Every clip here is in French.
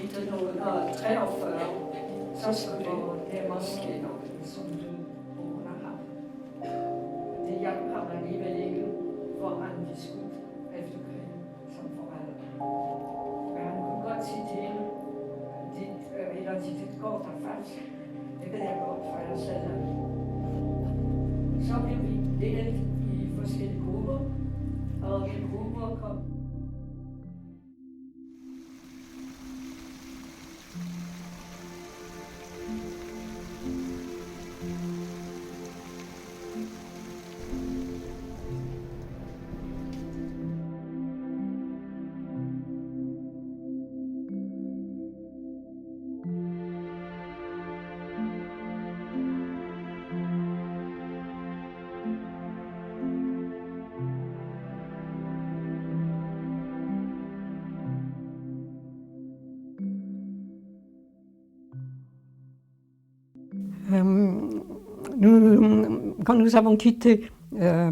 lite några träffar så skulle det måske nok som du har haft. Det hjalp ham alligevel ikke, hvor han blev skudt efter krigen som forræder. Men han kunne godt sige til hende, eller til det går der faktisk. Det ved jeg godt, for jeg sad der. Så blev vi delt i forskellige grupper, og i grupper kom. Quand nous avons quitté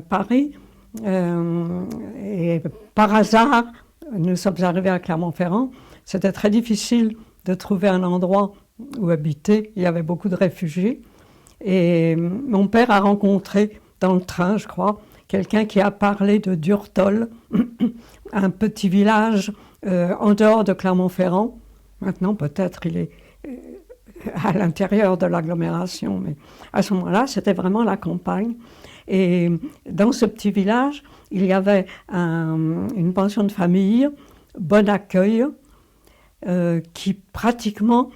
Paris, et par hasard, nous sommes arrivés à Clermont-Ferrand, c'était très difficile de trouver un endroit où habiter. Il y avait beaucoup de réfugiés. Et mon père a rencontré dans le train, je crois, quelqu'un qui a parlé de Durtol, un petit village en dehors de Clermont-Ferrand. Maintenant, peut-être, il est à l'intérieur de l'agglomération, mais à ce moment-là, c'était vraiment la campagne. Et dans ce petit village, il y avait une pension de famille, Bon Accueil, qui pratiquement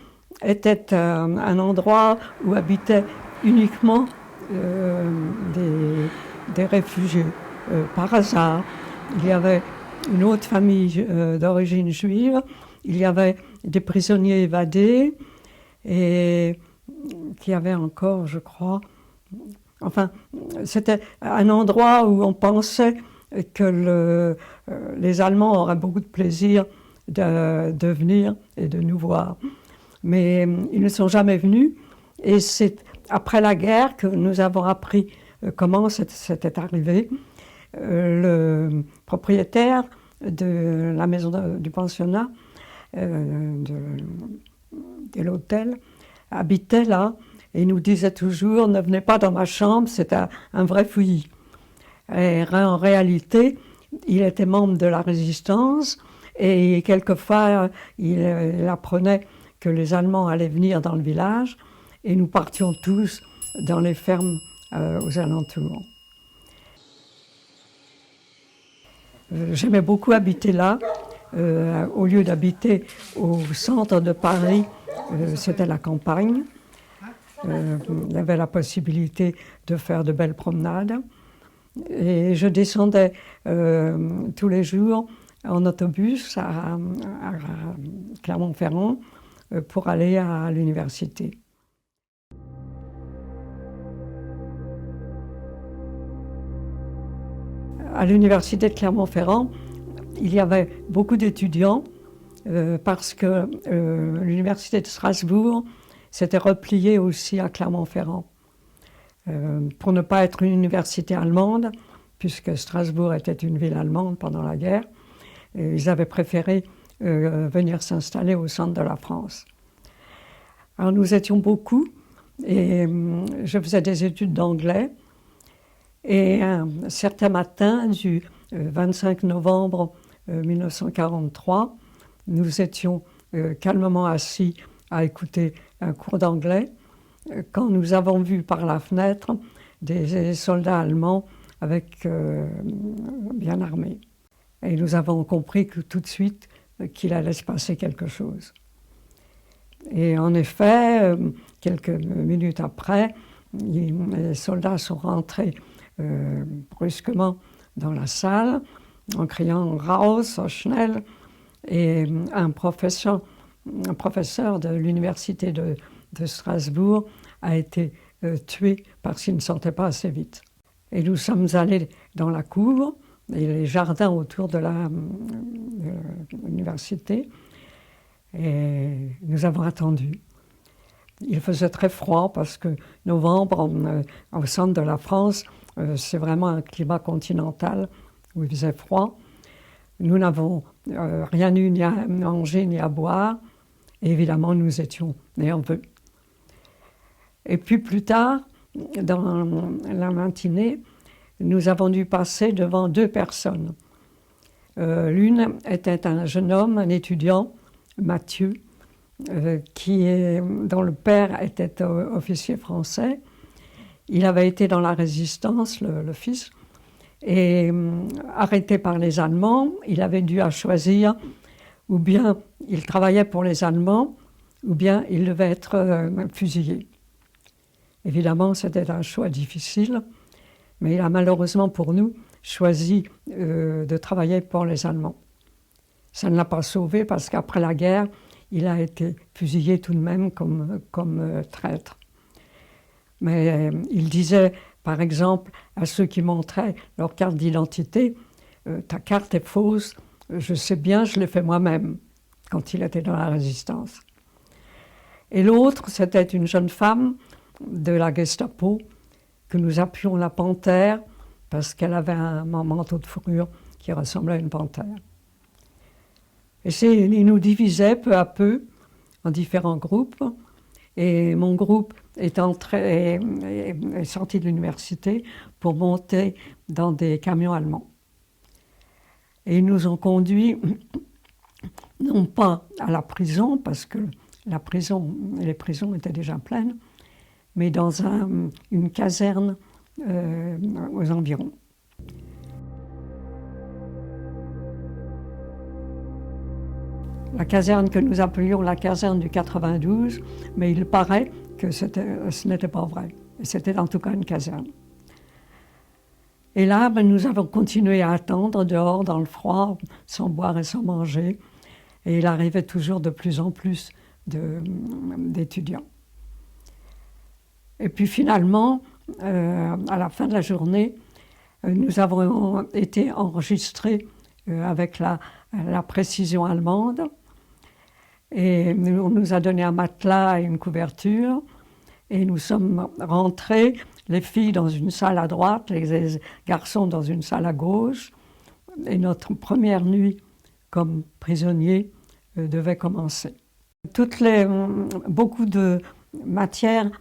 était un endroit où habitaient uniquement des réfugiés. Par hasard, il y avait une autre famille d'origine juive, il y avait des prisonniers évadés, et qui avait encore, je crois, enfin, c'était un endroit où on pensait que les Allemands auraient beaucoup de plaisir de venir et de nous voir. Mais ils ne sont jamais venus, et c'est après la guerre que nous avons appris comment c'était arrivé. Le propriétaire de la maison du pensionnat, de l'hôtel, habitait là et nous disait toujours « Ne venez pas dans ma chambre, c'est un vrai fouillis ». Et en réalité, il était membre de la résistance et quelquefois il apprenait que les Allemands allaient venir dans le village et nous partions tous dans les fermes aux alentours. J'aimais beaucoup habiter là. Au lieu d'habiter au centre de Paris, c'était la campagne. Il y avait la possibilité de faire de belles promenades. Et je descendais tous les jours en autobus à Clermont-Ferrand pour aller à l'université. À l'université de Clermont-Ferrand, il y avait beaucoup d'étudiants parce que l'université de Strasbourg s'était repliée aussi à Clermont-Ferrand. Pour ne pas être une université allemande, puisque Strasbourg était une ville allemande pendant la guerre, ils avaient préféré venir s'installer au centre de la France. Alors nous étions beaucoup et je faisais des études d'anglais. Et un certain matin du 25 novembre 1943, nous étions calmement assis à écouter un cours d'anglais quand nous avons vu par la fenêtre des soldats allemands bien armés. Et nous avons compris tout de suite qu'il allait se passer quelque chose. Et en effet, quelques minutes après, les soldats sont rentrés brusquement dans la salle en criant « Raus, schnell !» et un professeur de l'université de Strasbourg a été tué parce qu'il ne sortait pas assez vite. Et nous sommes allés dans la cour et les jardins autour de l'université et nous avons attendu. Il faisait très froid parce que novembre, au centre de la France, c'est vraiment un climat continental où il faisait froid. Nous n'avons rien eu ni à manger ni à boire. Et évidemment, nous étions nerveux. Et puis plus tard, dans la matinée, nous avons dû passer devant 2 personnes. L'une était un jeune homme, un étudiant, Mathieu, dont le père était officier français. Il avait été dans la résistance, le fils, et arrêté par les Allemands. Il avait dû choisir, ou bien il travaillait pour les Allemands, ou bien il devait être fusillé. Évidemment, c'était un choix difficile, mais il a malheureusement pour nous choisi de travailler pour les Allemands. Ça ne l'a pas sauvé parce qu'après la guerre, il a été fusillé tout de même comme traître. Mais il disait, par exemple, à ceux qui montraient leur carte d'identité, « Ta carte est fausse, je sais bien, je l'ai fait moi-même », quand il était dans la résistance. Et l'autre, c'était une jeune femme de la Gestapo, que nous appelions la panthère, parce qu'elle avait un manteau de fourrure qui ressemblait à une panthère. Et ils nous divisaient peu à peu en différents groupes, et mon groupe est sorti de l'université pour monter dans des camions allemands. Et ils nous ont conduits, non pas à la prison, parce que les prisons étaient déjà pleines, mais dans une caserne aux environs. La caserne que nous appelions la caserne du 92, mais il paraît que ce n'était pas vrai. C'était en tout cas une caserne. Et là, nous avons continué à attendre dehors dans le froid, sans boire et sans manger. Et il arrivait toujours de plus en plus d'étudiants. Et puis finalement, à la fin de la journée, nous avons été enregistrés avec la précision allemande. Et on nous a donné un matelas et une couverture. Et nous sommes rentrés, les filles dans une salle à droite, les garçons dans une salle à gauche. Et notre première nuit comme prisonniers devait commencer. Beaucoup de matières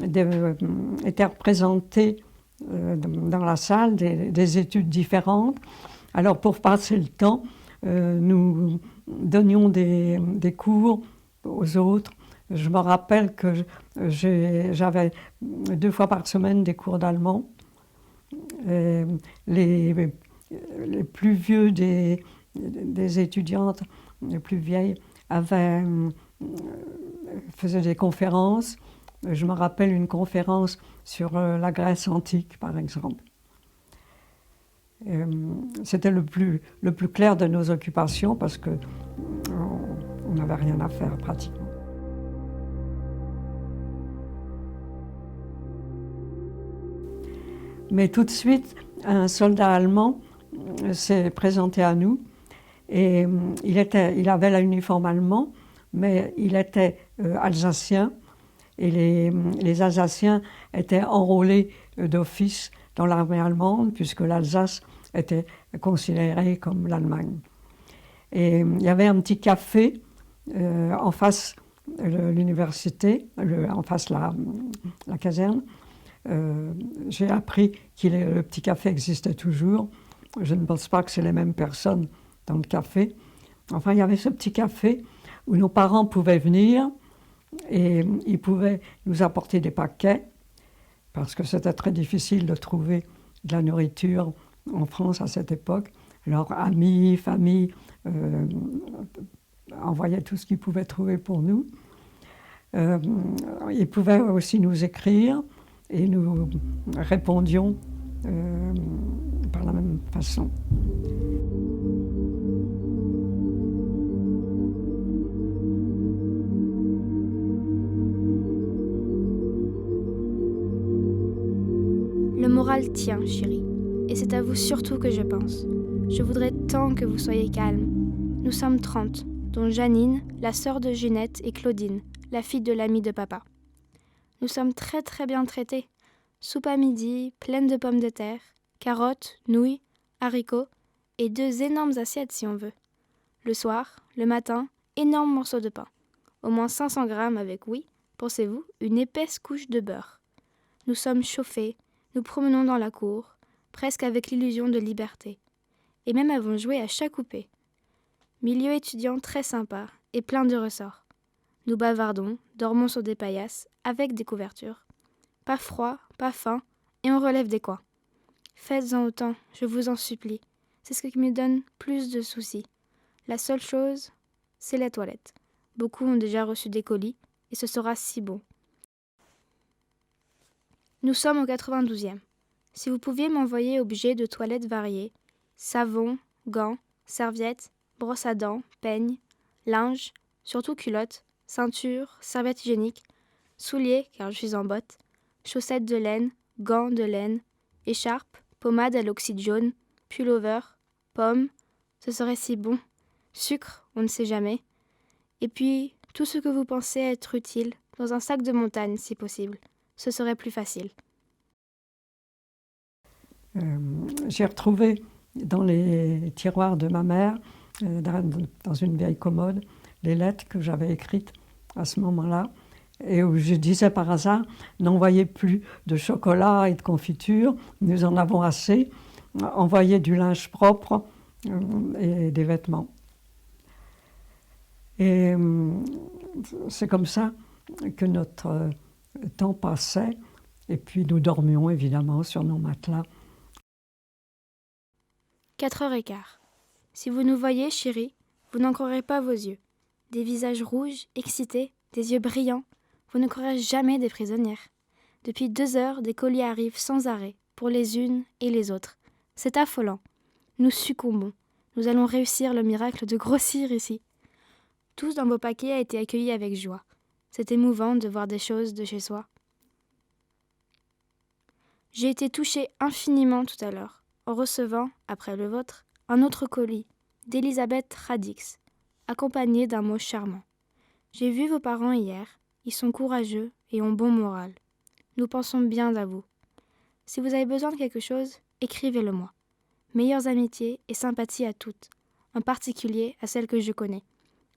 étaient représentées dans la salle, des études différentes. Alors pour passer le temps, nous donnions des cours aux autres. Je me rappelle que j'avais 2 fois par semaine des cours d'allemand. Les plus vieux des étudiantes, les plus vieilles, faisaient des conférences. Je me rappelle une conférence sur la Grèce antique, par exemple. C'était le plus clair de nos occupations parce qu'on n'avait rien à faire pratiquement. Mais tout de suite, un soldat allemand s'est présenté à nous et il avait l'uniforme allemand, mais il était alsacien et les Alsaciens étaient enrôlés d'office dans l'armée allemande puisque l'Alsace était considérée comme l'Allemagne. Et il y avait un petit café en face de l'université, en face de la caserne. J'ai appris que le petit café existait toujours. Je ne pense pas que c'est les mêmes personnes dans le café. Enfin, il y avait ce petit café où nos parents pouvaient venir et ils pouvaient nous apporter des paquets parce que c'était très difficile de trouver de la nourriture en France à cette époque. Alors, amis, famille envoyaient tout ce qu'ils pouvaient trouver pour nous. Ils pouvaient aussi nous écrire et nous répondions par la même façon. Le moral tient, chérie, et c'est à vous surtout que je pense. Je voudrais tant que vous soyez calme. Nous sommes 30, dont Janine, la sœur de Ginette, et Claudine, la fille de l'amie de papa. Nous sommes très très bien traités. Soupe à midi, pleine de pommes de terre, carottes, nouilles, haricots, et 2 énormes assiettes si on veut. Le soir, le matin, énormes morceaux de pain. Au moins 500 grammes avec, oui, pensez-vous, une épaisse couche de beurre. Nous sommes chauffés, nous promenons dans la cour, presque avec l'illusion de liberté. Et même avons joué à chat coupé. Milieu étudiant très sympa et plein de ressorts. Nous bavardons, dormons sur des paillasses, avec des couvertures. Pas froid, pas faim, et on relève des coins. Faites-en autant, je vous en supplie. C'est ce qui me donne plus de soucis. La seule chose, c'est la toilette. Beaucoup ont déjà reçu des colis, et ce sera si bon. Nous sommes au 92e. Si vous pouviez m'envoyer objets de toilette variés, savon, gants, serviettes, brosse à dents, peignes, linge, surtout culottes, ceinture, serviettes hygiéniques, souliers, car je suis en bottes, chaussettes de laine, gants de laine, écharpes, pommade à l'oxyde jaune, pullover, pommes, ce serait si bon. Sucre, on ne sait jamais. Et puis, tout ce que vous pensez être utile, dans un sac de montagne si possible. Ce serait plus facile. J'ai retrouvé dans les tiroirs de ma mère, dans une vieille commode, les lettres que j'avais écrites à ce moment-là, et où je disais par hasard, n'envoyez plus de chocolat et de confiture, nous en avons assez, envoyez du linge propre et des vêtements. Et c'est comme ça que notre temps passait, et puis nous dormions évidemment sur nos matelas. 4h15. Si vous nous voyez, chérie, vous n'en croirez pas vos yeux. Des visages rouges, excités, des yeux brillants, vous ne croirez jamais des prisonnières. Depuis 2 heures, des colis arrivent sans arrêt, pour les unes et les autres. C'est affolant. Nous succombons. Nous allons réussir le miracle de grossir ici. Tous dans vos paquets a été accueillis avec joie. C'est émouvant de voir des choses de chez soi. J'ai été touchée infiniment tout à l'heure, en recevant, après le vôtre, un autre colis, d'Elisabeth Radix, accompagné d'un mot charmant. J'ai vu vos parents hier, ils sont courageux et ont bon moral. Nous pensons bien à vous. Si vous avez besoin de quelque chose, écrivez-le-moi. Meilleures amitiés et sympathies à toutes, en particulier à celles que je connais,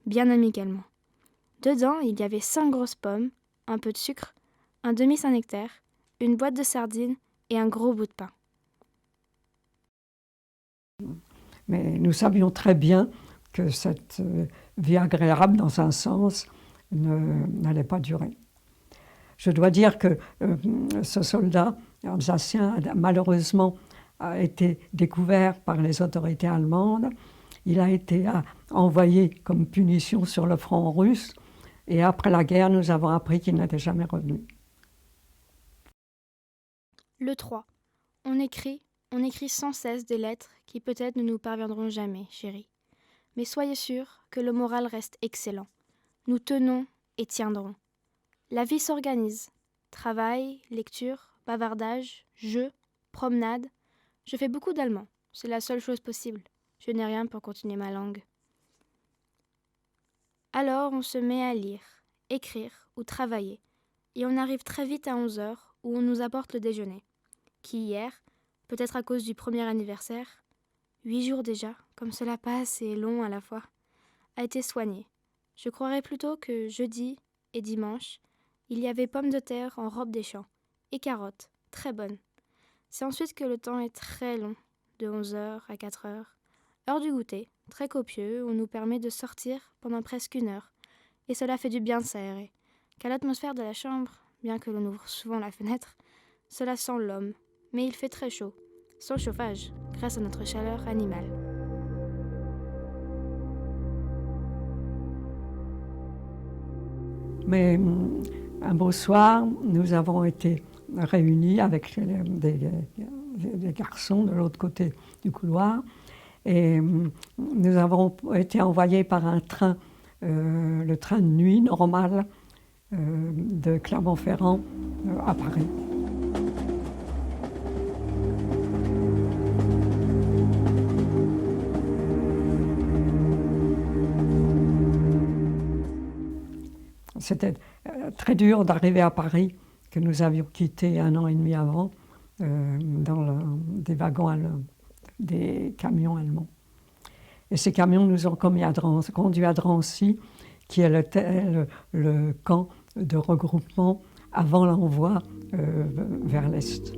bien amicalement. Dedans, il y avait 5 grosses pommes, un peu de sucre, un demi-Saint-Nectaire, une boîte de sardines et un gros bout de pain. Mais nous savions très bien que cette vie agréable, dans un sens, n'allait pas durer. Je dois dire que ce soldat alsacien, malheureusement, a été découvert par les autorités allemandes. Il a été envoyé comme punition sur le front russe. Et après la guerre, nous avons appris qu'il n'était jamais revenu. Le 3. On écrit sans cesse des lettres qui peut-être ne nous parviendront jamais, chérie. Mais soyez sûrs que le moral reste excellent. Nous tenons et tiendrons. La vie s'organise. Travail, lecture, bavardage, jeux, promenade. Je fais beaucoup d'allemand. C'est la seule chose possible. Je n'ai rien pour continuer ma langue. Alors on se met à lire, écrire ou travailler. Et on arrive très vite à 11h où on nous apporte le déjeuner. Qui hier, peut-être à cause du premier anniversaire, 8 jours déjà, comme cela passe et est long à la fois, a été soigné. Je croirais plutôt que jeudi et dimanche, il y avait pommes de terre en robe des champs et carottes, très bonnes. C'est ensuite que le temps est très long, de 11h à 4h. Heure du goûter, très copieux, on nous permet de sortir pendant presque 1 heure. Et cela fait du bien de s'aérer, car l'atmosphère de la chambre, bien que l'on ouvre souvent la fenêtre, cela sent l'homme. Mais il fait très chaud, sans chauffage, grâce à notre chaleur animale. Mais un beau soir, nous avons été réunis avec des garçons de l'autre côté du couloir et nous avons été envoyés par un train, le train de nuit normal de Clermont-Ferrand à Paris. C'était très dur d'arriver à Paris, que nous avions quitté 1 an et demi avant, dans des wagons des camions allemands. Et ces camions nous ont conduits à Drancy, qui est le camp de regroupement avant l'envoi vers l'Est.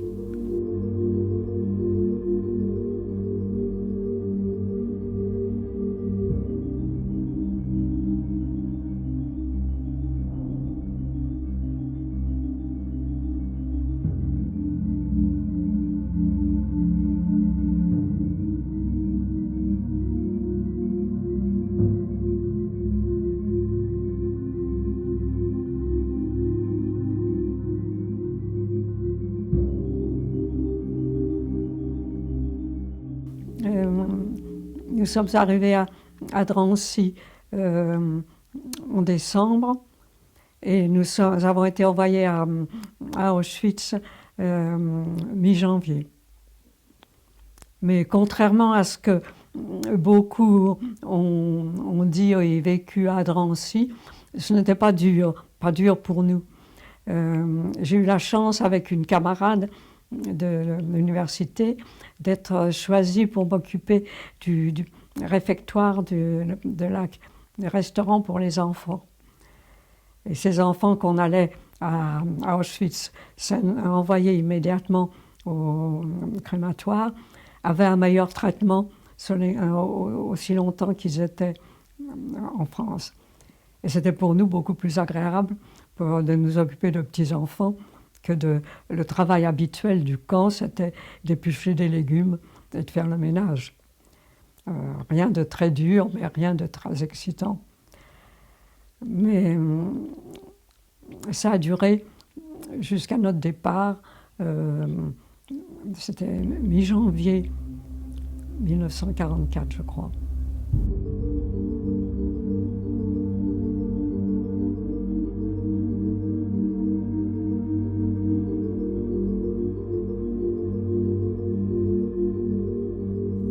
Nous sommes arrivés à Drancy en décembre et nous avons été envoyés à Auschwitz mi-janvier. Mais contrairement à ce que beaucoup ont dit et vécu à Drancy, ce n'était pas dur pour nous. J'ai eu la chance avec une camarade de l'université d'être choisie pour m'occuper du réfectoire du restaurant pour les enfants. Et ces enfants qu'on allait à Auschwitz envoyer immédiatement au crématoire avaient un meilleur traitement aussi longtemps qu'ils étaient en France. Et c'était pour nous beaucoup plus agréable de nous occuper de petits-enfants que le travail habituel du camp, c'était d'éplucher des légumes et de faire le ménage. Rien de très dur, mais rien de très excitant. Mais ça a duré jusqu'à notre départ. C'était mi-janvier 1944, je crois.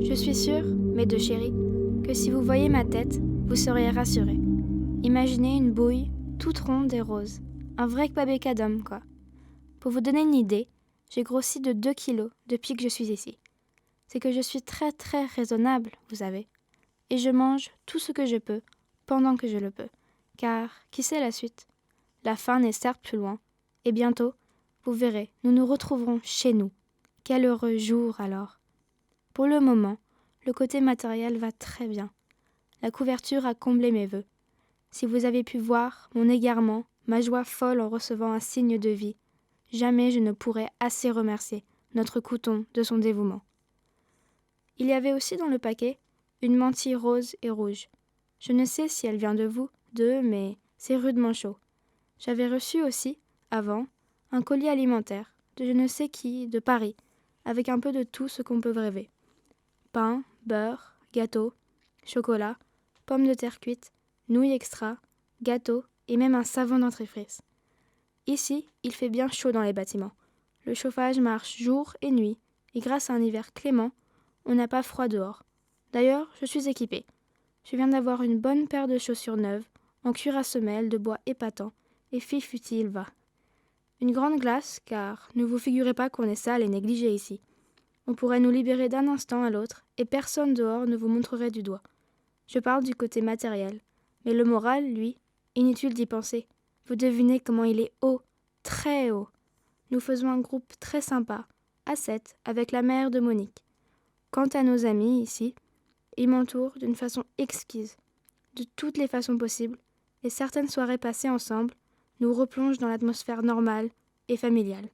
Je suis sûre, mes deux chéris, que si vous voyez ma tête, vous serez rassurés. Imaginez une bouille toute ronde et rose. Un vrai kbabeka d'homme, quoi. Pour vous donner une idée, j'ai grossi de 2 kilos depuis que je suis ici. C'est que je suis très très raisonnable, vous savez. Et je mange tout ce que je peux, pendant que je le peux. Car, qui sait la suite? La fin n'est certes plus loin. Et bientôt, vous verrez, nous nous retrouverons chez nous. Quel heureux jour alors! Pour le moment, le côté matériel va très bien. La couverture a comblé mes vœux. Si vous avez pu voir mon égarement, ma joie folle en recevant un signe de vie, jamais je ne pourrai assez remercier notre couton de son dévouement. Il y avait aussi dans le paquet une mantille rose et rouge. Je ne sais si elle vient de vous, d'eux, mais c'est rudement chaud. J'avais reçu aussi, avant, un colis alimentaire, de je ne sais qui, de Paris, avec un peu de tout ce qu'on peut rêver. Pain, beurre, gâteau, chocolat, pommes de terre cuites, nouilles extra, gâteau et même un savon dentifrice. Ici, il fait bien chaud dans les bâtiments. Le chauffage marche jour et nuit et grâce à un hiver clément, on n'a pas froid dehors. D'ailleurs, je suis équipée. Je viens d'avoir une bonne paire de chaussures neuves, en cuir à semelles de bois épatant, et fut-il va. Une grande glace, car ne vous figurez pas qu'on est sale et négligé ici. On pourrait nous libérer d'un instant à l'autre, et personne dehors ne vous montrerait du doigt. Je parle du côté matériel, mais le moral, lui, inutile d'y penser. Vous devinez comment il est haut, très haut. Nous faisons un groupe très sympa, à 7, avec la mère de Monique. Quant à nos amis, ici, ils m'entourent d'une façon exquise, de toutes les façons possibles, et certaines soirées passées ensemble nous replongent dans l'atmosphère normale et familiale.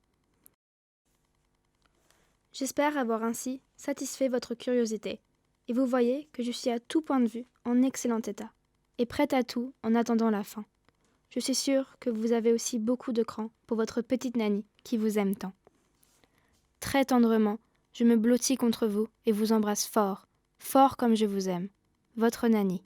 J'espère avoir ainsi satisfait votre curiosité, et vous voyez que je suis à tout point de vue en excellent état, et prête à tout en attendant la fin. Je suis sûre que vous avez aussi beaucoup de cran pour votre petite Nanny qui vous aime tant. Très tendrement, je me blottis contre vous et vous embrasse fort, fort comme je vous aime. Votre Nanny.